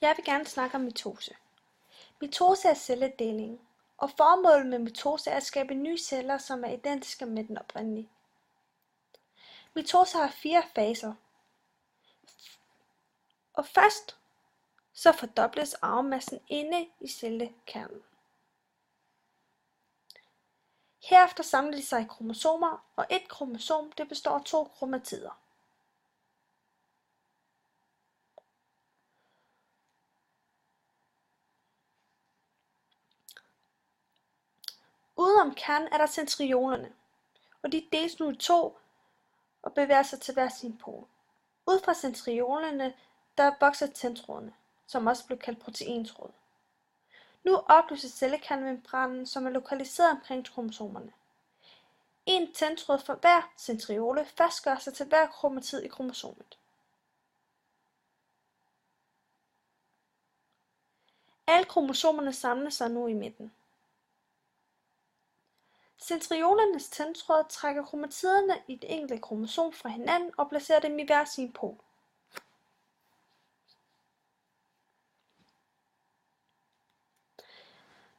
Jeg vil gerne snakke om mitose. Mitose er celledeling, og formålet med mitose er at skabe nye celler, som er identiske med den oprindelige. Mitose har 4 faser. Og først så fordobles arvemassen inde i cellekernen. Herefter samler de sig i kromosomer, og et kromosom det består af 2 kromatider. Udenom kernen er der centrionerne, og de deles nu i 2 og bevæger sig til hver sin pol. Ud fra centrionerne der vokser tendtrådene, som også blev kaldt proteintråd. Nu oplyses cellekernmembranen, som er lokaliseret omkring kromosomerne. En tendtråd for hver centriole fastgør sig til hver kromatid i kromosomet. Alle kromosomerne samler sig nu i midten. Centriolernes tendtråd trækker kromatiderne i det enkelte kromosom fra hinanden og placerer dem i hver sin pol.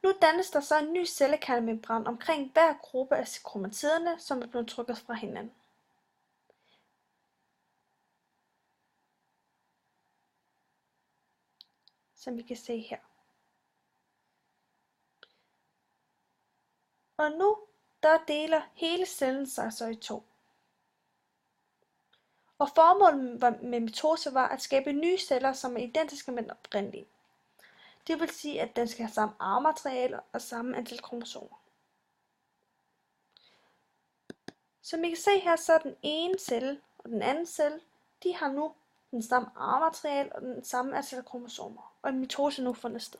Nu dannes der så en ny cellekernmembran omkring hver gruppe af kromatiderne, som er blevet trukket fra hinanden. Som vi kan se her. Og nu der deler hele cellen sig så i 2. Og formålet med mitose var at skabe nye celler, som er identiske med den oprindelige. Det vil sige, at den skal have samme arvemateriale og samme antal kromosomer. Som I kan se her, så er den ene celle og den anden celle, de har nu den samme arvemateriale og den samme antal kromosomer, og en mitose nu fundet sted.